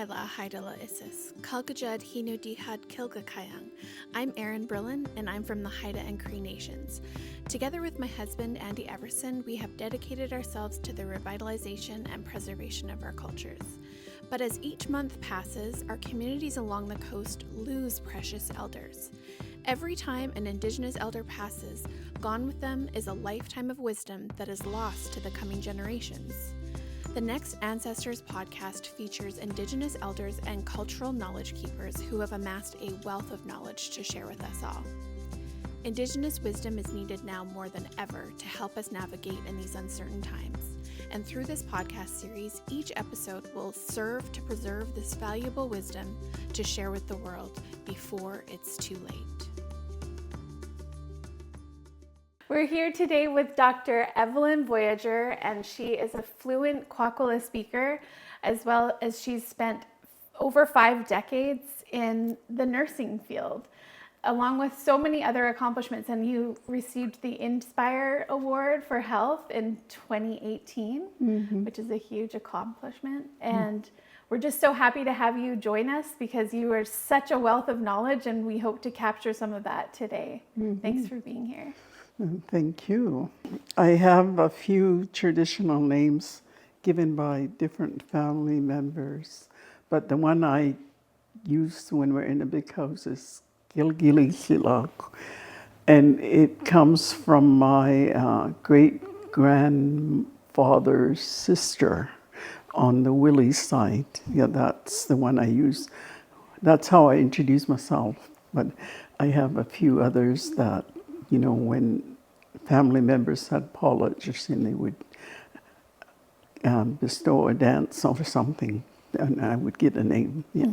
Kwakwala Haidala Isis, Kalkajud Hinudihad Kilgakayang. I'm Erin Brillon, and I'm from the Haida and Cree Nations. Together with my husband, Andy Everson, we have dedicated ourselves to the revitalization and preservation of our cultures. But as each month passes, our communities along the coast lose precious elders. Every time an Indigenous elder passes, gone with them is a lifetime of wisdom that is lost to the coming generations. The Next Ancestors podcast features Indigenous elders and cultural knowledge keepers who have amassed a wealth of knowledge to share with us all. Indigenous wisdom is needed now more than ever to help us navigate in these uncertain times. And through this podcast series, each episode will serve to preserve this valuable wisdom to share with the world before it's too late. We're here today with Dr. Evelyn Voyageur, and she is a fluent Kwakwala speaker, as well as she's spent over 5 decades in the nursing field, along with so many other accomplishments. And you received the Inspire Award for Health in 2018, which is a huge accomplishment. And we're just so happy to have you join us because you are such a wealth of knowledge, and we hope to capture some of that today. Thanks for being here. Thank you. I have a few traditional names given by different family members, but the one I use when we're in a big house is Gilgilisilak, and it comes from my great-grandfather's sister on the Willie side. Yeah, that's the one I use. That's how I introduce myself, but I have a few others that, you know, when family members had apologies and they would bestow a dance or something, and I would get a name. Yeah.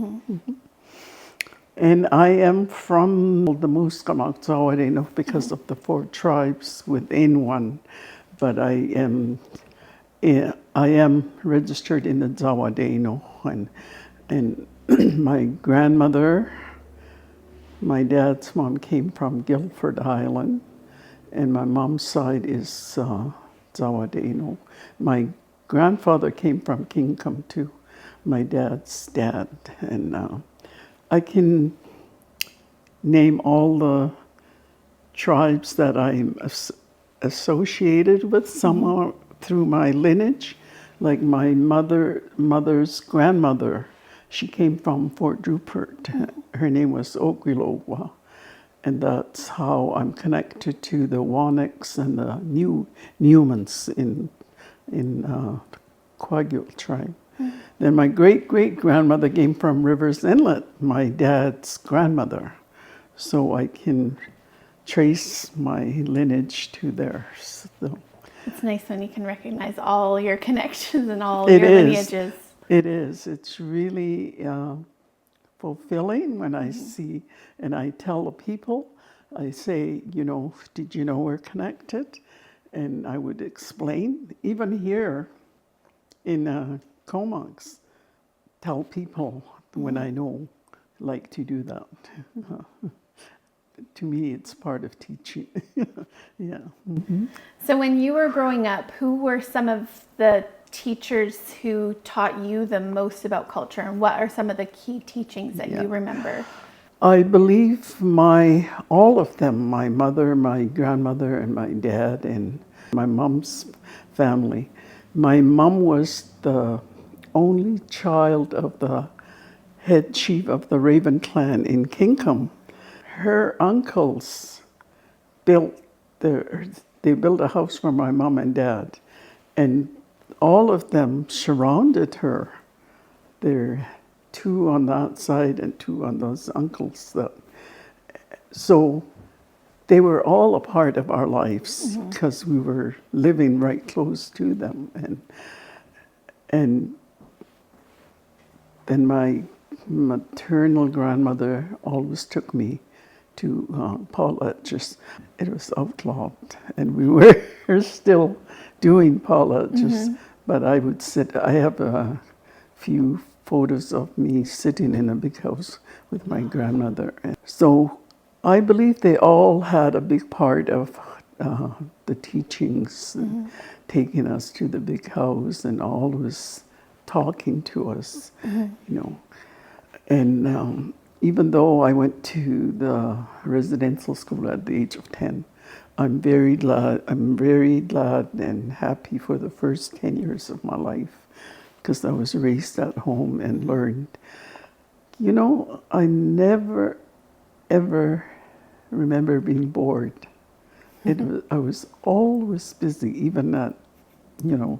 And I am from the Musqueam because of the 4 tribes within one, but I am registered in the Zawadeno, and my grandmother, my dad's mom, came from Guilford Island, and my mom's side is Zawadeno. My grandfather came from Kingcome too, my dad's dad, and I can name all the tribes that I'm associated with somehow through my lineage, like my mother's grandmother. She came from Fort Rupert. Her name was Okwilowa. And that's how I'm connected to the Waniks and the Newmans in the Kwakwaka'wakw tribe. Then my great-great-grandmother came from Rivers Inlet, my dad's grandmother. So I can trace my lineage to theirs. So. It's nice when you can recognize all your connections and all your lineages. It is. It's really fulfilling when I see, and I tell the people, I say, you know, did you know we're connected? And I would explain, even here in Comox, tell people when I know, like to do that. To me, it's part of teaching. Yeah. So when you were growing up, who were some of the teachers who taught you the most about culture, and what are some of the key teachings that you remember? I believe all of them, my mother, my grandmother, and my dad, and my mom's family. My mom was the only child of the head chief of the Raven clan in Kingcome. Her uncles built a house for my mom and dad, and all of them surrounded her. There are 2 on that side and 2 on those uncles. So they were all a part of our lives because we were living right close to them. And then my maternal grandmother always took me to Paula's. It was outlawed, and we were still doing Paula's. But I would sit. I have a few photos of me sitting in a big house with my grandmother. So I believe they all had a big part of the teachings, taking us to the big house and always talking to us, you know. And even though I went to the residential school at the age of 10, I'm very glad and happy for the first 10 years of my life, because I was raised at home and learned. You know, I never, ever remember being bored. I was always busy, even at, you know,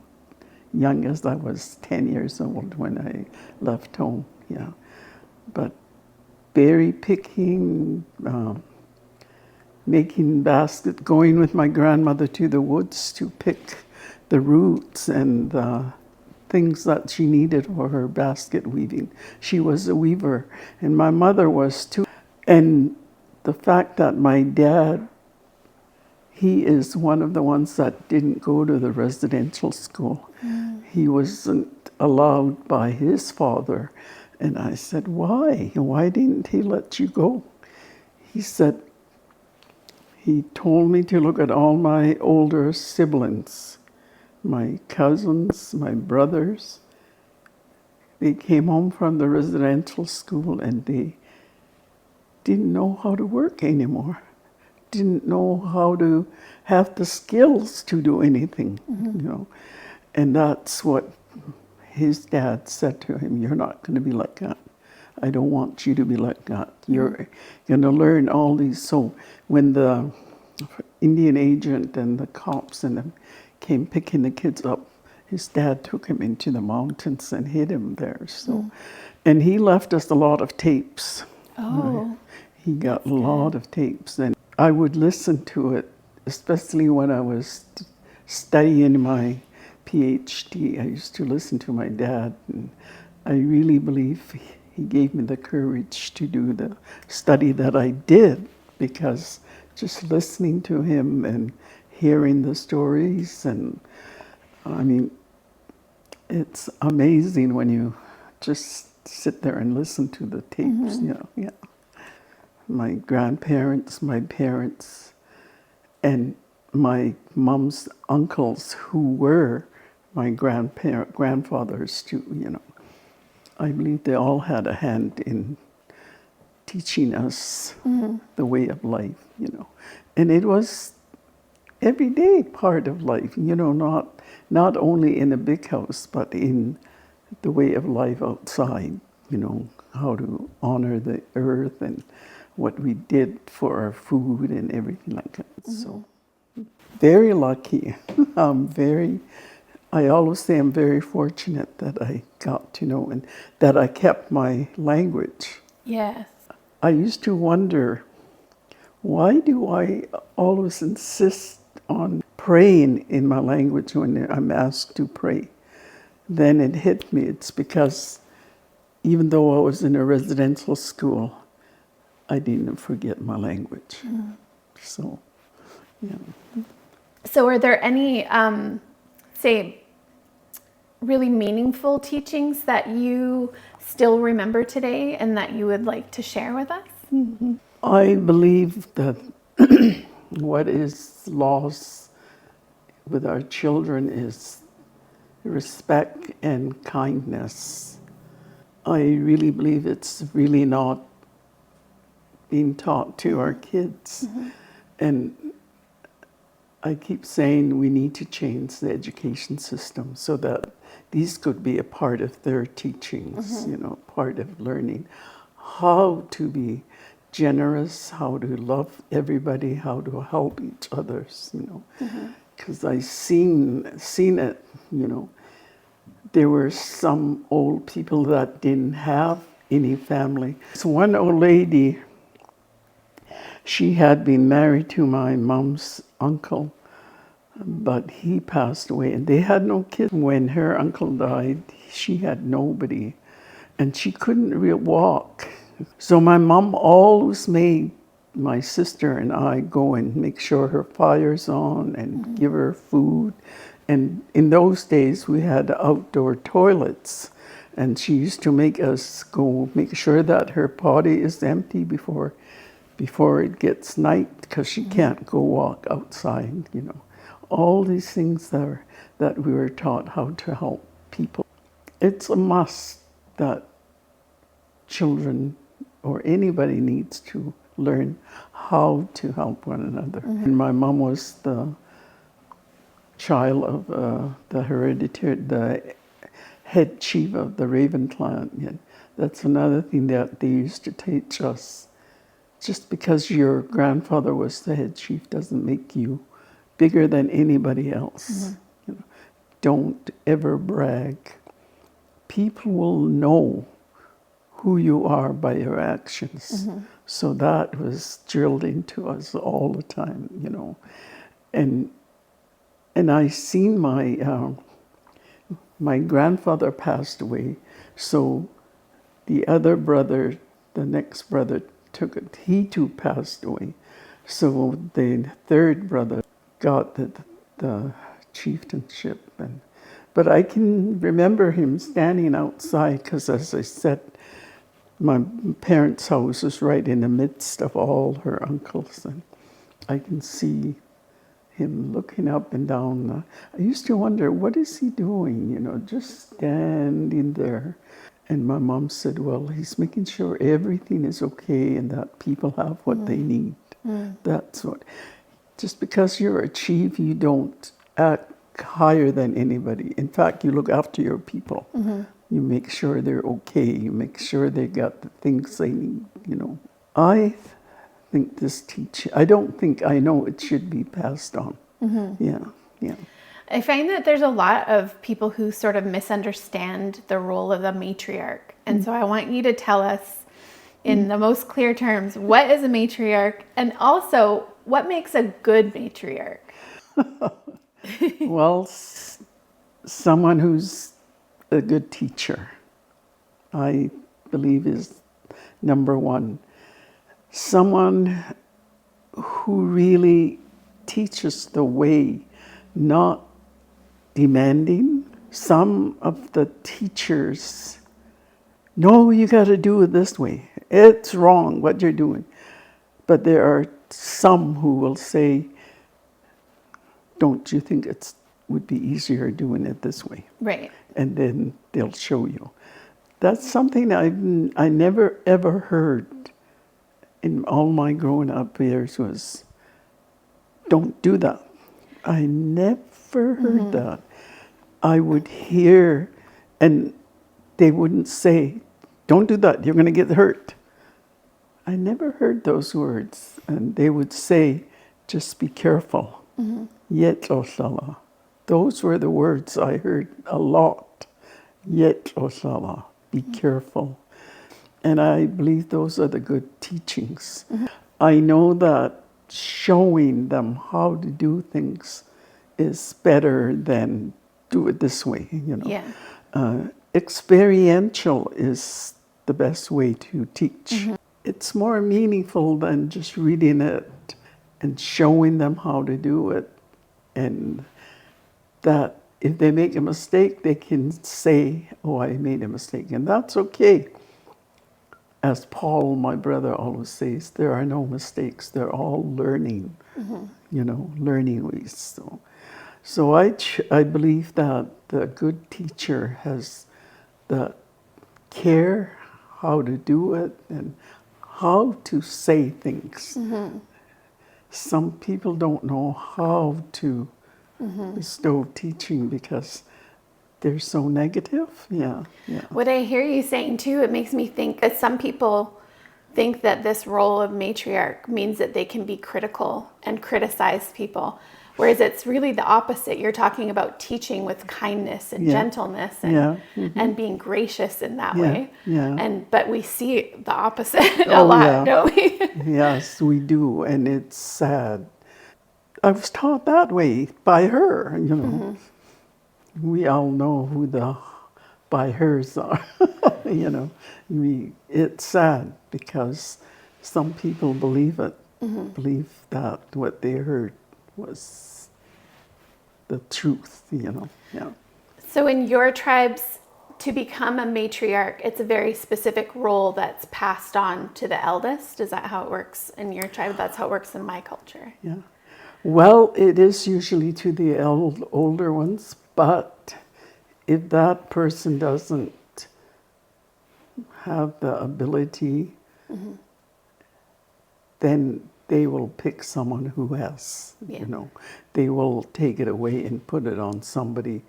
young as I was, 10 years old when I left home, yeah. But berry picking, making baskets, going with my grandmother to the woods to pick the roots and things that she needed for her basket weaving. She was a weaver, and my mother was too. And the fact that my dad, he is one of the ones that didn't go to the residential school. He wasn't allowed by his father. And I said, why? Why didn't he let you go? He said, he told me to look at all my older siblings, my cousins, my brothers. They came home from the residential school and they didn't know how to work anymore. Didn't know how to have the skills to do anything, you know. And that's what his dad said to him, you're not going to be like that. I don't want you to be like that. You're going to learn all these. So when the Indian agent and the cops and them came picking the kids up, his dad took him into the mountains and hid him there. So, and he left us a lot of tapes. Oh, he got a lot of tapes, and I would listen to it, especially when I was studying my PhD. I used to listen to my dad, and I really believe he gave me the courage to do the study that I did, because just listening to him and hearing the stories, and I mean, it's amazing when you just sit there and listen to the tapes, you know, yeah. My grandparents, my parents, and my mom's uncles, who were my grandfathers too, you know. I believe they all had a hand in teaching us the way of life, you know. And it was everyday part of life, you know, not only in a big house, but in the way of life outside, you know, how to honor the earth and what we did for our food and everything like that. So very lucky. I always say I'm very fortunate that I got to know and that I kept my language. yes. I used to wonder, why do I always insist on praying in my language when I'm asked to pray? Then it hit me. It's because even though I was in a residential school, I didn't forget my language. So, yeah. So are there any, say, really meaningful teachings that you still remember today and that you would like to share with us? I believe that what is lost with our children is respect and kindness. I really believe it's really not being taught to our kids. And I keep saying we need to change the education system so that these could be a part of their teachings, you know, part of learning how to be generous, how to love everybody, how to help each other, you know. Because I seen it, you know. There were some old people that didn't have any family. So one old lady, she had been married to my mom's uncle, but he passed away, and they had no kids. When her uncle died, she had nobody, and she couldn't walk. So my mom always made my sister and I go and make sure her fire's on and give her food. And in those days, we had outdoor toilets, and she used to make us go make sure that her potty is empty before it gets night, because she can't go walk outside, you know. All these things that we were taught how to help people. it's a must that children or anybody needs to learn how to help one another. And my mom was the child of the head chief of the Raven clan. And that's another thing that they used to teach us. Just because your grandfather was the head chief doesn't make you bigger than anybody else. You know, don't ever brag. People will know who you are by your actions. So that was drilled into us all the time, you know. And I seen my grandfather passed away, so the other brother, the next brother took it. He too passed away. So the third brother got the chieftainship. But I can remember him standing outside because, as I said, my parents' house was right in the midst of all her uncles. And I can see him looking up and down. I used to wonder, what is he doing? You know, just standing there. And my mom said, well, he's making sure everything is okay and that people have what they need. That's what. Just because you're a chief, you don't act higher than anybody. In fact, you look after your people. You make sure they're okay. You make sure they got the things they need, you know. I think this teaching, I don't think I know it should be passed on. Yeah. I find that there's a lot of people who sort of misunderstand the role of the matriarch. And so I want you to tell us in the most clear terms, what is a matriarch? And also, what makes a good matriarch? Well, someone who's a good teacher, I believe, is number one. Someone who really teaches the way, not demanding. Some of the teachers, no, you got to do it this way. It's wrong what you're doing. But there are some who will say, don't you think it would be easier doing it this way? Right. And then they'll show you. That's something I never ever heard in all my growing up years was, don't do that. I never heard that. I would hear, and they wouldn't say, don't do that, you're going to get hurt. I never heard those words. And they would say, just be careful. Yet osala. Those were the words I heard a lot. Yet osala. Be careful. And I believe those are the good teachings. I know that showing them how to do things is better than do it this way, you know. Yeah. Experiential is the best way to teach. It's more meaningful than just reading it and showing them how to do it. And that if they make a mistake, they can say, oh, I made a mistake. And that's okay. As Paul, my brother, always says, there are no mistakes. They're all learning, you know, learning ways. So I believe that the good teacher has the care how to do it and how to say things. Some people don't know how to bestow teaching because they're so negative. Yeah. What I hear you saying too, it makes me think that some people think that this role of matriarch means that they can be critical and criticize people, whereas it's really the opposite. You're talking about teaching with kindness and gentleness and and being gracious in that way. But we see the opposite a lot, don't we? Yes, we do, and it's sad. I was taught that way by her, you know. We all know who the by hers are, you know. It's sad because some people believe it, believe that what they heard was the truth, you know. Yeah. So in your tribes, to become a matriarch, it's a very specific role that's passed on to the eldest. Is that how it works in your tribe? That's how it works in my culture. Yeah. Well, it is usually to the older ones, but if that person doesn't have the ability, then they will pick someone who has, Yeah. you know. They will take it away and put it on somebody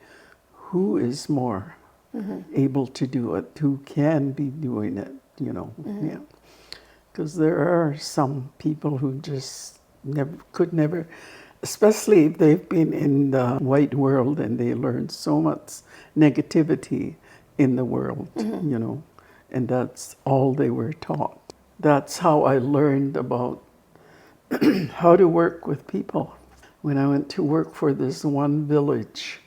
who is more able to do it, who can be doing it, you know. Yeah. Because there are some people who just could never, especially if they've been in the white world and they learned so much negativity in the world, you know, and that's all they were taught. That's how I learned about how to work with people. When I went to work for this one village,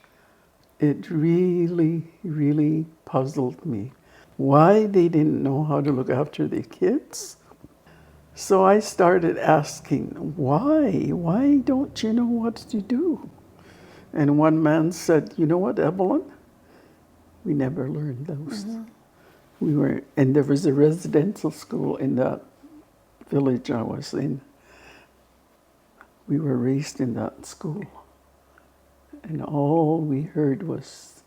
it really, really puzzled me why they didn't know how to look after their kids. So I started asking, why don't you know what to do? And one man said, you know what, Evelyn? We never learned those. And there was a residential school in that village I was in. We were raised in that school. And all we heard was,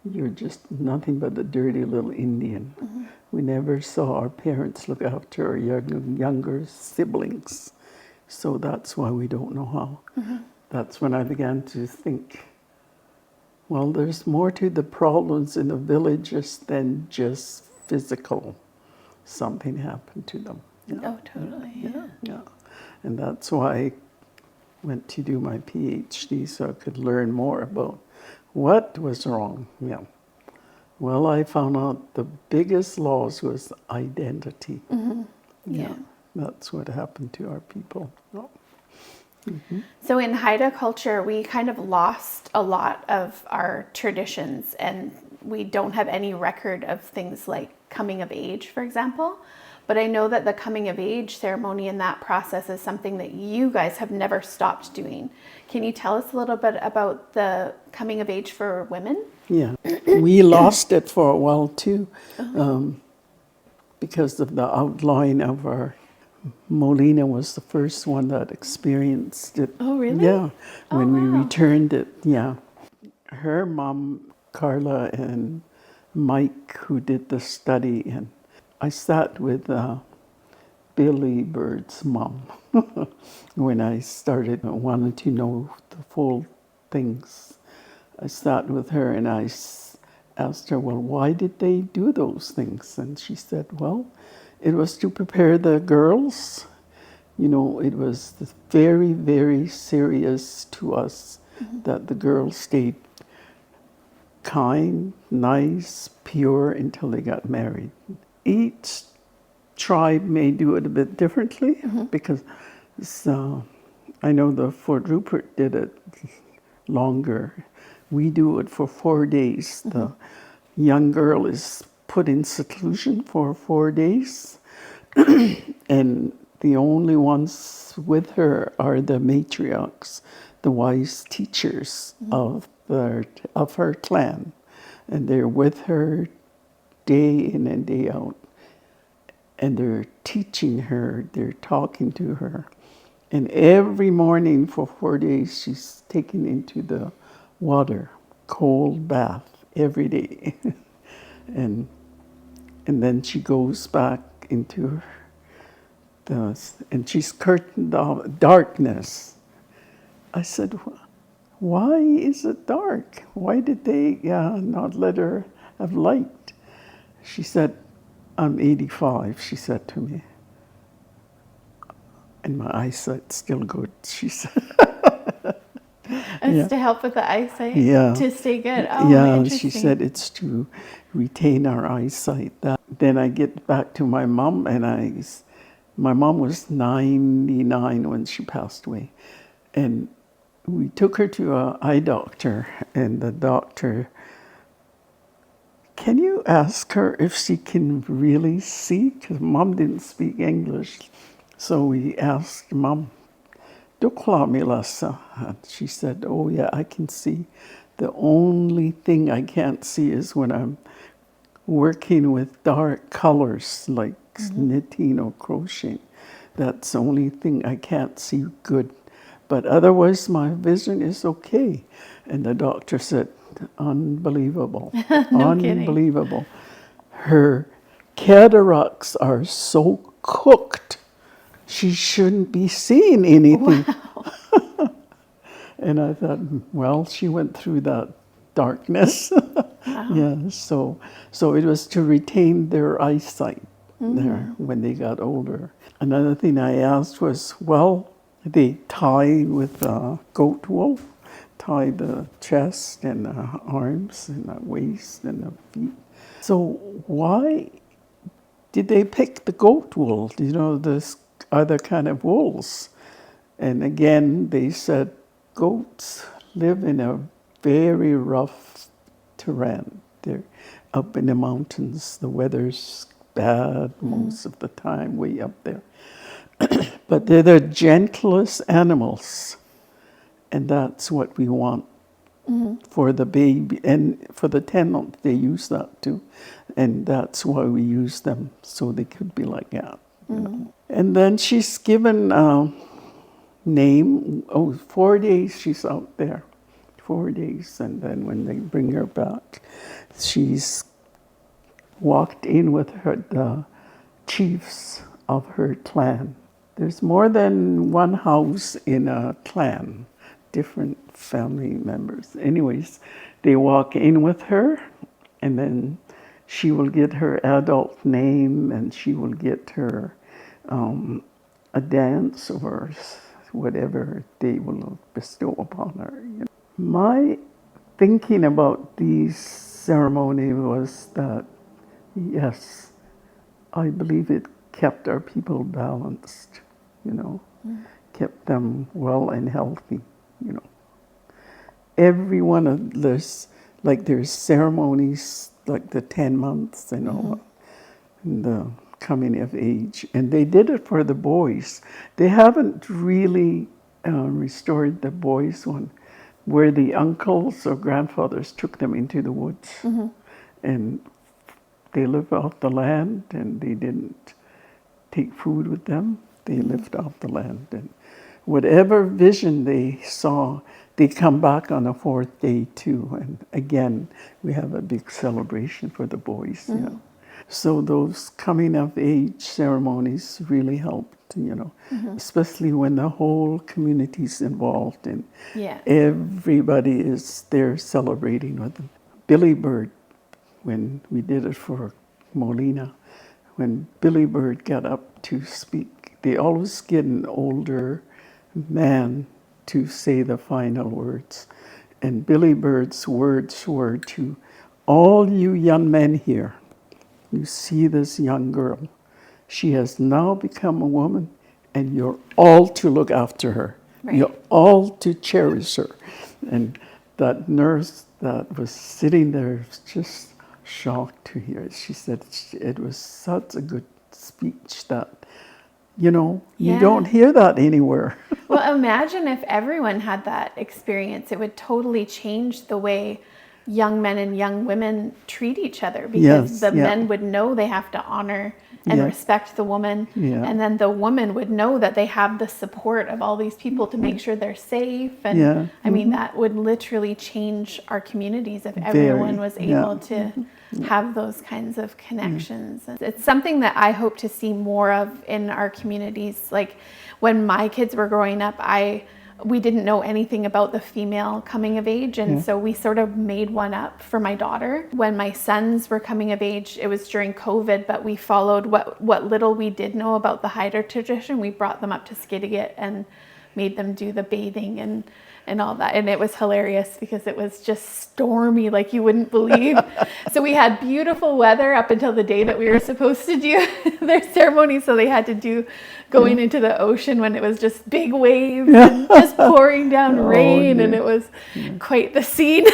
you're just nothing but a dirty little Indian. We never saw our parents look after our younger siblings. So that's why we don't know how. That's when I began to think, well, there's more to the problems in the villages than just physical. Something happened to them. Yeah. Oh, totally. Yeah. And that's why I went to do my PhD, so I could learn more about what was wrong. Yeah. Well, I found out the biggest loss was identity. Yeah. That's what happened to our people. Oh. So in Haida culture, we kind of lost a lot of our traditions, and we don't have any record of things like coming of age, for example. But I know that the coming of age ceremony and that process is something that you guys have never stopped doing. Can you tell us a little bit about the coming of age for women? Yeah, we lost it for a while too, because of the outlawing of our. Molina was the first one that experienced it. Oh, really? Yeah, when we wow. returned it, yeah. Her mom, Carla, and Mike, who did the study, and I sat with Billy Bird's mom when I started wanting to know the full things. I sat with her and I asked her, well, why did they do those things? And she said, well, it was to prepare the girls. You know, it was very, very serious to us that the girls stayed kind, nice, pure until they got married. Each tribe may do it a bit differently because I know the Fort Rupert did it longer. We do it for 4 days. The young girl is put in seclusion for 4 days, and the only ones with her are the matriarchs, the wise teachers of her clan, and they're with her day in and day out, and they're teaching her, they're talking to her, and every morning for 4 days she's taken into the water, cold bath every day. and then she goes back into and she's curtained off darkness. I said, why is it dark? Why did they not let her have light? She said, I'm 85, she said to me. And my eyesight's still good, she said. It's to help with the eyesight? Yeah. To stay good? Oh, yeah, interesting. she said it's to retain our eyesight. Then I get back to my mom, and my mom was 99 when she passed away. And we took her to an eye doctor, and the doctor, can you ask her if she can really see? Because Mom didn't speak English. So we asked Mom, Dokla Milasa. And she said, oh yeah, I can see. The only thing I can't see is when I'm working with dark colors like knitting or crocheting. That's the only thing I can't see good. But otherwise, my vision is okay. And the doctor said, unbelievable. No kidding. Unbelievable. Her cataracts are so cooked, she shouldn't be seeing anything. Wow. And I thought, well, she went through that darkness. Wow. Yeah, so it was to retain their eyesight there when they got older. Another thing I asked was, well, they tie with goat wool, tie the chest and the arms and the waist and the feet. So why did they pick the goat wool? You know, there's other kind of wools. And again, they said goats live in a very rough terrain. They're up in the mountains. The weather's bad most of the time, way up there. But they're the gentlest animals. And that's what we want for the baby. And for the tenant, they use that too. And that's why we use them, so they could be like that. You know? And then she's given name. 4 days she's out there. 4 days. And then when they bring her back, she's walked in with the chiefs of her clan. There's more than one house in a clan, different family members. Anyways, they walk in with her, and then she will get her adult name, and she will get her a dance or whatever they will bestow upon her. You know. My thinking about these ceremonies was that, yes, I believe it kept our people balanced, you know, kept them well and healthy, you know. Every one of this, like there's ceremonies, like the 10 months and all, and the coming of age. And they did it for the boys. They haven't really restored the boys one, where the uncles or grandfathers took them into the woods. And they lived off the land, and they didn't take food with them. They lived off the land. And whatever vision they saw, they come back on the 4th day too. And again, we have a big celebration for the boys. You know. So those coming of age ceremonies really helped, you know, especially when the whole community's involved and everybody is there celebrating with them. Billy Bird, when we did it for Molina, when Billy Bird got up to speak, they always get an older man to say the final words. And Billy Bird's words were to all you young men here, you see this young girl. She has now become a woman, and you're all to look after her. Right. You're all to cherish her. And that nurse that was sitting there was just shocked to hear it. She said it was such a good speech that, you know, you don't hear that anywhere. Well, imagine if everyone had that experience. It would totally change the way young men and young women treat each other, because the men would know they have to honor and respect the woman, and then the woman would know that they have the support of all these people to make sure they're safe. And I mean, that would literally change our communities if everyone was able to have those kinds of connections. It's something that I hope to see more of in our communities. Like when my kids were growing up, we didn't know anything about the female coming of age, and so we sort of made one up for my daughter. When my sons were coming of age, it was during COVID, but we followed what little we did know about the Haida tradition. We brought them up to Skidegate and made them do the bathing and all that, and it was hilarious because it was just stormy like you wouldn't believe. So we had beautiful weather up until the day that we were supposed to do their ceremony, so they had to do going into the ocean when it was just big waves and just pouring down rain, and it was quite the scene.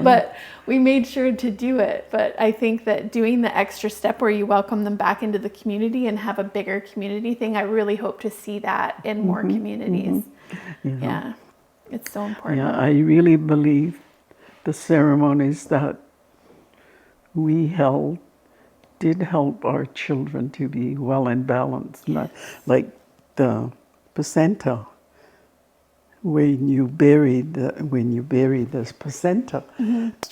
But we made sure to do it. But I think that doing the extra step where you welcome them back into the community and have a bigger community thing, I really hope to see that in more communities. Yeah, it's so important. Yeah, I really believe the ceremonies that we held did help our children to be well and balanced. Yes. Like the placenta when you bury this placenta.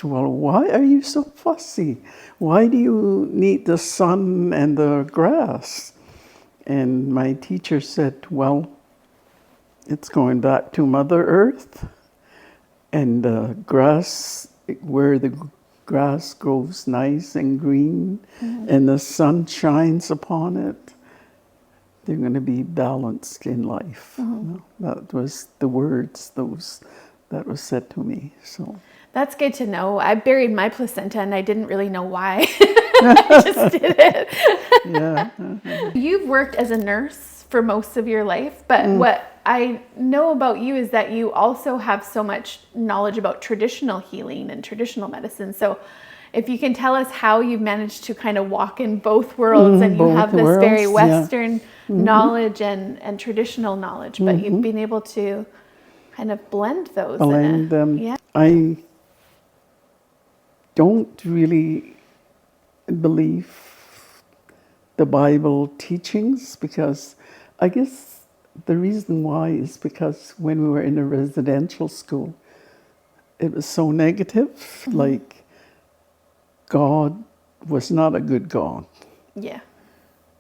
Well, why are you so fussy? Why do you need the sun and the grass? And my teacher said, well, it's going back to Mother Earth, and the grass, where the grass grows nice and green, and the sun shines upon it, they're going to be balanced in life. You know, that was the words that was said to me. So That's good to know. I buried my placenta and I didn't really know why. I just did it. yeah, You've worked as a nurse for most of your life, but what I know about you is that you also have so much knowledge about traditional healing and traditional medicine. So if you can tell us how you've managed to kind of walk in both worlds, and you have this very Western knowledge and traditional knowledge, but you've been able to kind of blend those. blend them. Yeah. I don't really believe the Bible teachings, because I guess the reason why is because when we were in a residential school, it was so negative, like God was not a good God. Yeah.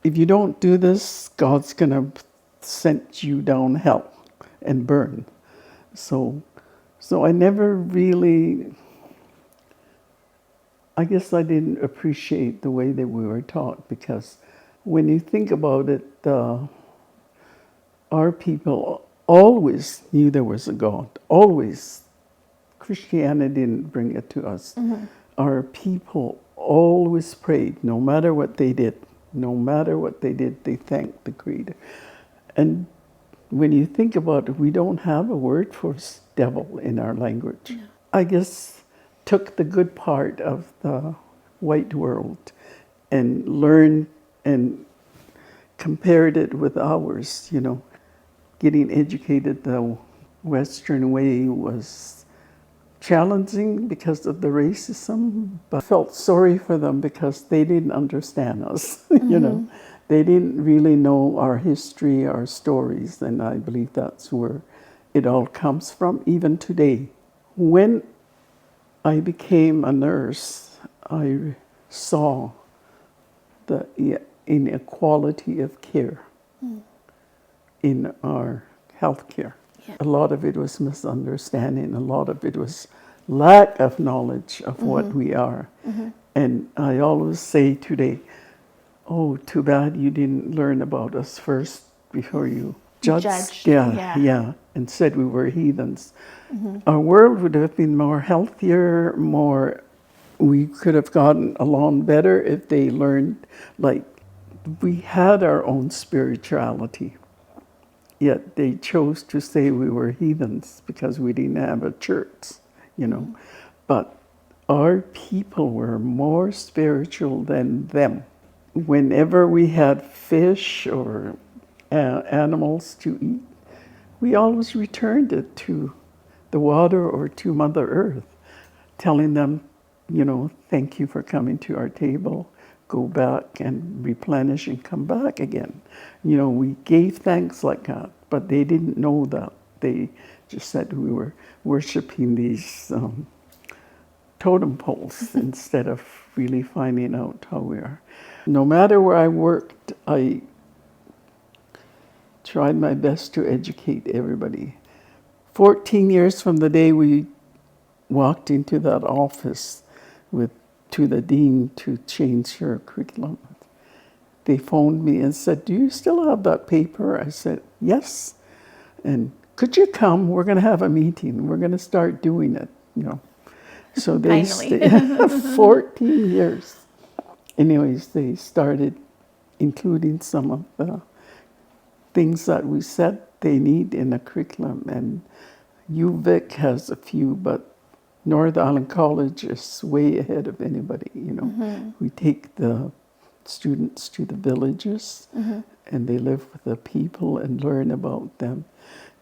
If you don't do this, God's going to send you down hell and burn. So I never really, I guess I didn't appreciate the way that we were taught, because when you think about it, our people always knew there was a God. Always. Christianity didn't bring it to us. Our people always prayed, no matter what they did. No matter what they did, they thanked the Creator. And when you think about it, we don't have a word for devil in our language. No. I guess took the good part of the white world and learned and compared it with ours, you know. Getting educated the Western way was challenging because of the racism, but I felt sorry for them because they didn't understand us, you know. They didn't really know our history, our stories, and I believe that's where it all comes from, even today. When I became a nurse, I saw the inequality of care in our healthcare. Yeah. A lot of it was misunderstanding. A lot of it was lack of knowledge of what we are. And I always say today, oh, too bad you didn't learn about us first before you judged. Yeah, and said we were heathens. Our world would have been more healthier, we could have gotten along better if they learned, like, we had our own spirituality. Yet they chose to say we were heathens because we didn't have a church, you know. But our people were more spiritual than them. Whenever we had fish or animals to eat, we always returned it to the water or to Mother Earth, telling them, you know, thank you for coming to our table. Go back and replenish and come back again. You know, we gave thanks like that, but they didn't know that. They just said we were worshiping these totem poles instead of really finding out how we are. No matter where I worked, I tried my best to educate everybody. 14 years from the day we walked into that office to the dean to change her curriculum, they phoned me and said, do you still have that paper? I said, yes. And could you come? We're going to have a meeting. We're going to start doing it, you know. So they stayed 14 years. Anyways, they started including some of the things that we said they need in a curriculum. And UVic has a few, but North Island College is way ahead of anybody, you know. We take the students to the villages and they live with the people and learn about them.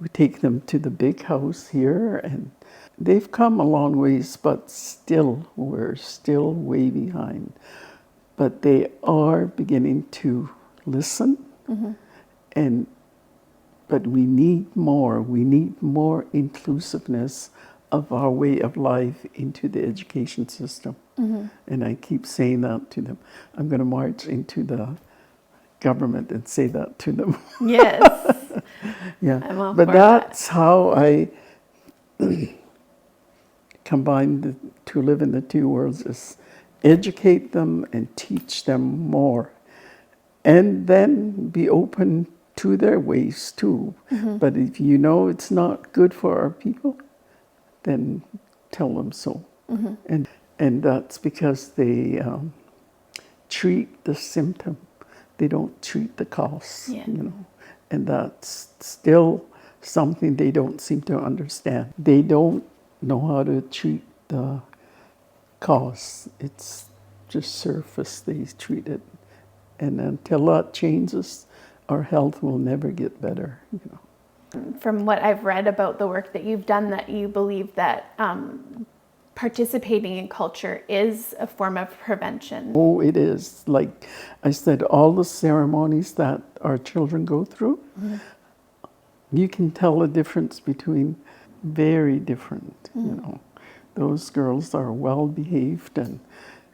We take them to the big house here, and they've come a long ways, but still, we're still way behind. But they are beginning to listen and But we need more. We need more inclusiveness of our way of life into the education system. And I keep saying that to them. I'm going to march into the government and say that to them. Yes. Yeah. I'm all But for that's how I combine to live in the two worlds, is educate them and teach them more. And then be open to their ways too. But if you know it's not good for our people, then tell them so. And that's because they treat the symptom. They don't treat the cause, Yeah. you know. And that's still something they don't seem to understand. They don't know how to treat the cause. It's just surface they treat it. And until that changes, our health will never get better, you know. From what I've read about the work that you've done, that you believe that participating in culture is a form of prevention. Oh, it is. Like I said, all the ceremonies that our children go through, you can tell the difference between very different, you know. Those girls are well behaved, and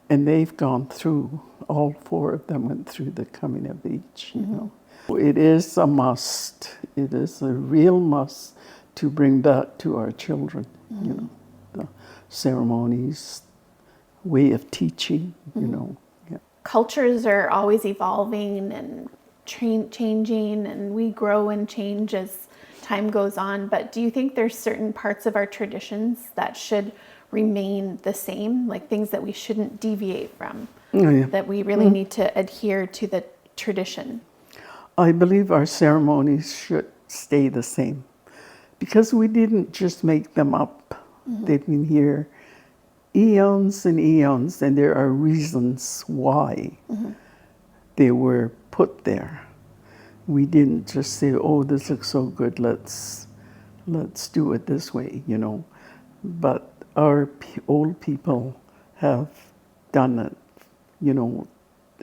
they've gone through, all four of them went through the coming of age, you know. It is a must. It is a real must to bring back to our children, you know, the ceremonies, way of teaching, you know. Yeah. Cultures are always evolving and changing, and we grow and change as time goes on. But do you think there's certain parts of our traditions that should remain the same, like things that we shouldn't deviate from, that we really need to adhere to the tradition? I believe our ceremonies should stay the same, because we didn't just make them up. They've been here eons and eons, and there are reasons why they were put there. We didn't just say, oh, this looks so good, let's do it this way, you know. But our old people have done it, you know,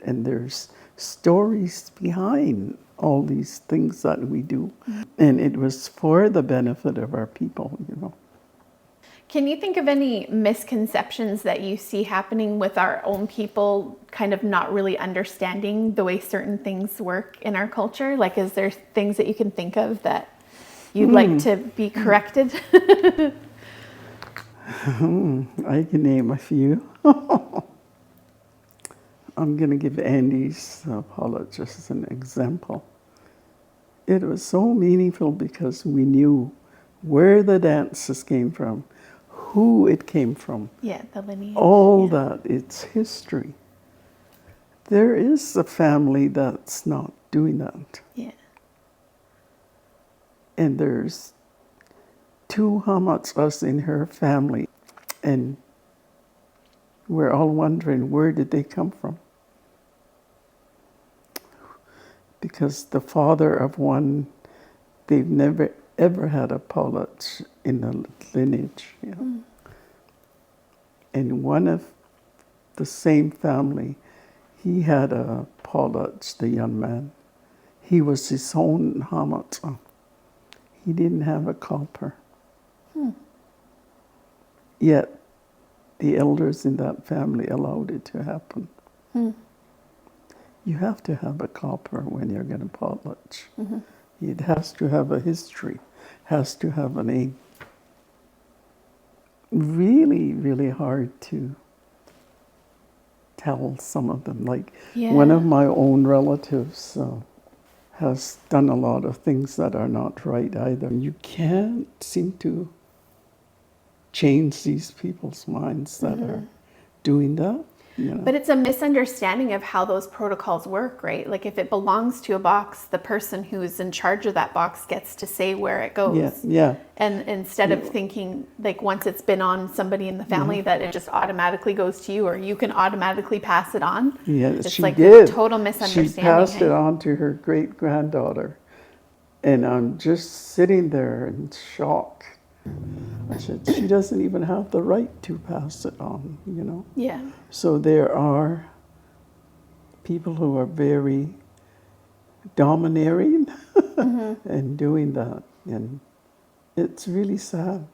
and there's stories behind all these things that we do. And it was for the benefit of our people, you know. Can you think of any misconceptions that you see happening with our own people kind of not really understanding the way certain things work in our culture? Like, is there things that you can think of that you'd like to be corrected? I can name a few. I'm going to give Andy's apology as an example. It was so meaningful because we knew where the dances came from, who it came from. Yeah, the lineage. All that, it's history. There is a family that's not doing that. Yeah. And there's 2 Hamatsas in her family, and we're all wondering, where did they come from? Because the father of one, they've never ever had a Pollock in the lineage. You know? And one of the same family, he had a Pollock, the young man. He was his own Hamatsa. He didn't have a copper. Yet the elders in that family allowed it to happen. You have to have a copper when you're going to potlatch. It has to have a history, has to have a name. Really, really hard to tell some of them. Like one of my own relatives has done a lot of things that are not right either. You can't seem to change these people's minds that are doing that. You know? But it's a misunderstanding of how those protocols work, right? Like if it belongs to a box, the person who's in charge of that box gets to say where it goes. Yeah. And instead of thinking like once it's been on somebody in the family that it just automatically goes to you, or you can automatically pass it on. Yeah, it's she like did. A total misunderstanding. She passed it on to her great-granddaughter. And I'm just sitting there in shock. I said, she doesn't even have the right to pass it on, you know? Yeah. So there are people who are very domineering and doing that. And it's really sad.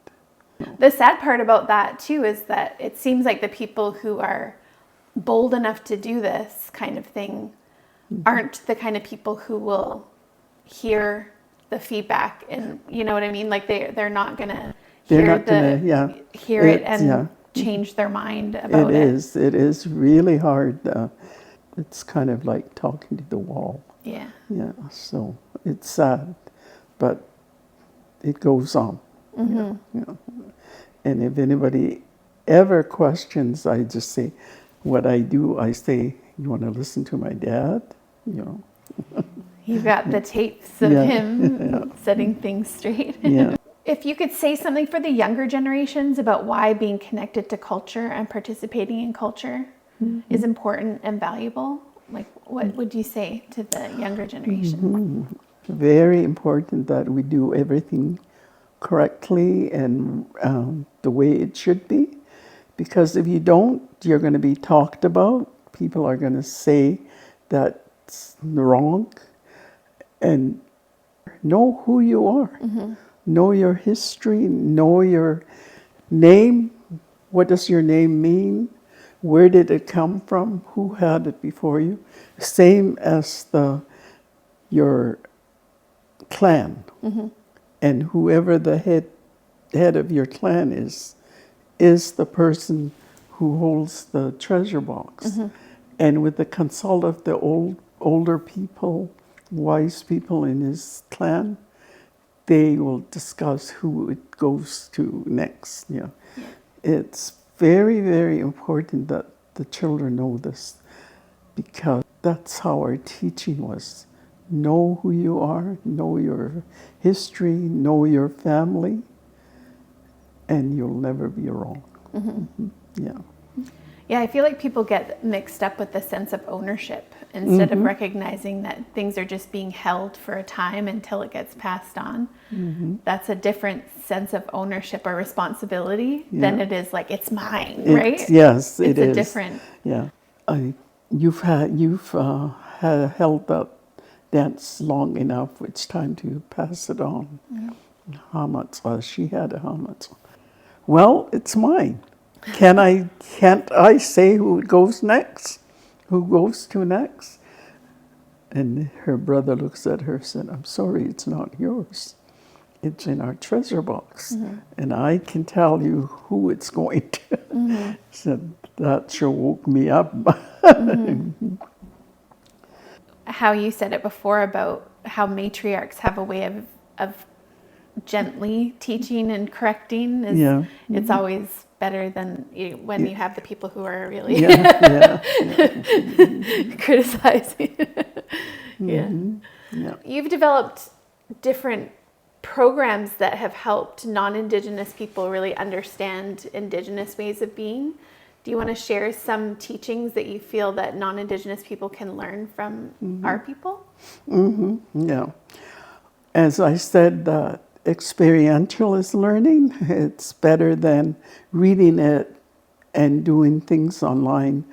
The sad part about that too is that it seems like the people who are bold enough to do this kind of thing aren't the kind of people who will hear the feedback, and you know what I mean? Like they're not gonna hear it and change their mind about it. It is really hard. It's kind of like talking to the wall. Yeah. Yeah. So it's sad, but it goes on. Yeah. And if anybody ever questions, I just say, what I do, I say, you want to listen to my dad? You know. You've got the tapes of him setting things straight. Yeah. If you could say something for the younger generations about why being connected to culture and participating in culture is important and valuable, like what would you say to the younger generation? Very important that we do everything correctly and the way it should be. Because if you don't, you're going to be talked about. People are going to say that's wrong. And know who you are. Know your history. Know your name. What does your name mean? Where did it come from? Who had it before you? Same as your clan. And whoever the head of your clan is the person who holds the treasure box. And with the consult of the older people, wise people in his clan, they will discuss who it goes to next. Yeah. It's very, very important that the children know this, because that's how our teaching was. Know who you are, know your history, know your family, and you'll never be wrong. Yeah. Yeah, I feel like people get mixed up with the sense of ownership instead of recognizing that things are just being held for a time until it gets passed on. That's a different sense of ownership or responsibility than it is like, it's mine, right? Yes, it's a different. Yeah. You've held that dance long enough. It's time to pass it on. Hamatz, she had a hamatz. Well, it's mine. Can't I say who goes next? Who goes to next? And her brother looks at her and said, I'm sorry, it's not yours. It's in our treasure box. And I can tell you who it's going to. Said, that sure woke me up. How you said it before about how matriarchs have a way of gently teaching and correcting. It's always better than when you have the people who are really criticizing. You've developed different programs that have helped non-Indigenous people really understand Indigenous ways of being. Do you want to share some teachings that you feel that non-Indigenous people can learn from our people? Yeah. As I said, experiential is learning. It's better than reading it and doing things online.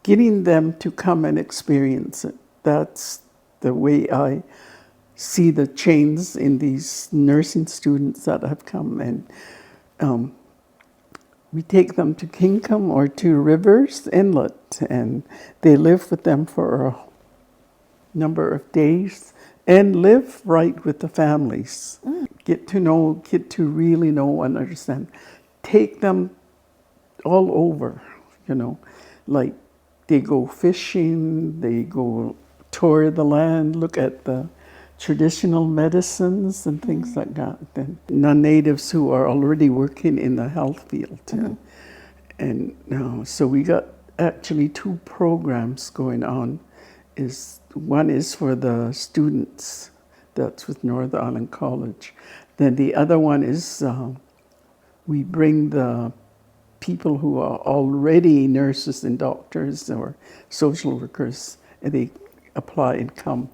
Getting them to come and experience it. That's the way I see the change in these nursing students that have come. And we take them to Kingcome or to Rivers Inlet, and they live with them for a number of days and live right with the families. Get to really know and understand. Take them all over, like they go fishing, they go tour the land, look at the traditional medicines and things like that. And non-natives who are already working in the health field. And so we got actually 2 programs going on. One is for the students, that's with North Island College. Then the other one is we bring the people who are already nurses and doctors or social workers, and they apply and come.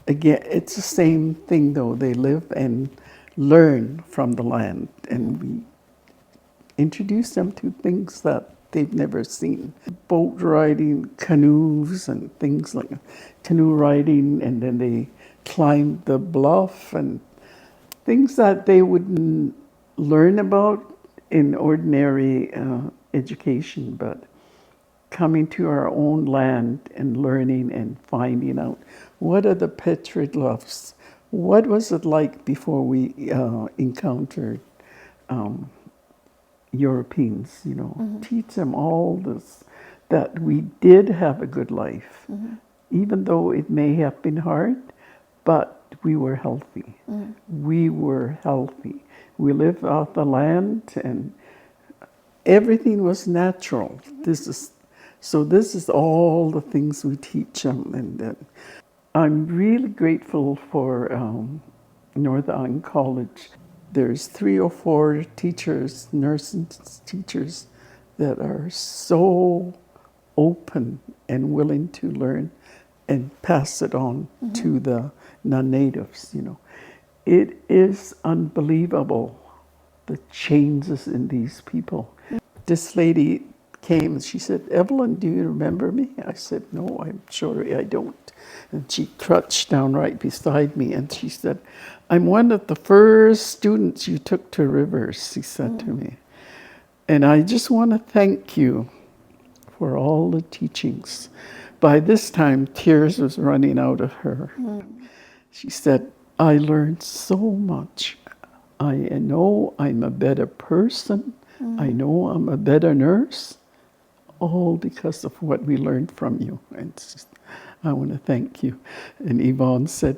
Again, it's the same thing though. They live and learn from the land, and we introduce them to things that they've never seen. Boat riding, canoes and things like canoe riding, and then they climbed the bluff and things that they wouldn't learn about in ordinary education, but coming to our own land and learning and finding out what are the petroglyphs, what was it like before we encountered Europeans, you know, teach them all this, that we did have a good life, even though it may have been hard, but we were healthy. We were healthy. We lived off the land and everything was natural. This is all the things we teach them. And I'm really grateful for North Island College. There's 3 or 4 teachers, nursing teachers, that are so open and willing to learn and pass it on to the non-natives, you know. It is unbelievable, the changes in these people. This lady came and she said, "Evelyn, do you remember me?" I said, "No, I'm sure I don't." And she crouched down right beside me and she said, "I'm one of the first students you took to Rivers," she said to me. "And I just want to thank you for all the teachings." By this time, tears was running out of her. She said, "I learned so much. I know I'm a better person. I know I'm a better nurse, all because of what we learned from you. And I want to thank you." And Yvonne said,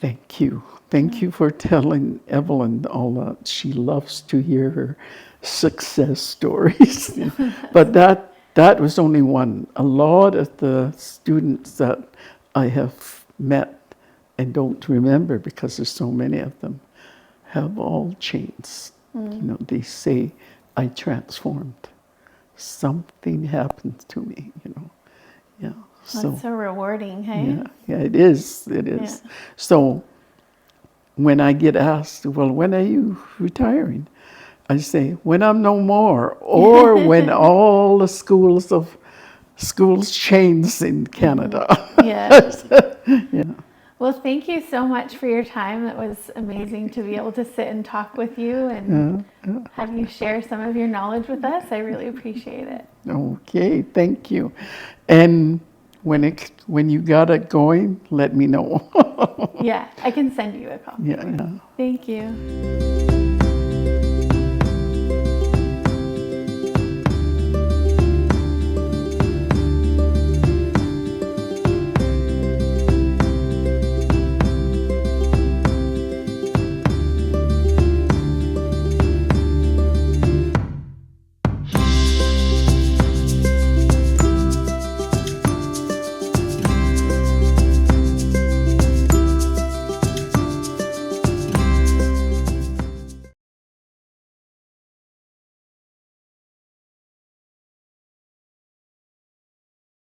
"Thank you. Thank you for telling Evelyn all that. She loves to hear her success stories." But that was only one. A lot of the students that I have met and don't remember because there's so many of them have all changed. You know, they say, "I transformed. Something happened to me," you know. Yeah. That's so rewarding, hey? Yeah, it is. It is. Yeah. So when I get asked, "Well, when are you retiring?" I say, "When I'm no more," or when all the schools change in Canada. Yes. Yeah. Well, thank you so much for your time. It was amazing to be able to sit and talk with you and have you share some of your knowledge with us. I really appreciate it. Okay, thank you. And when you got it going, let me know. Yeah, I can send you a copy. Yeah. Thank you.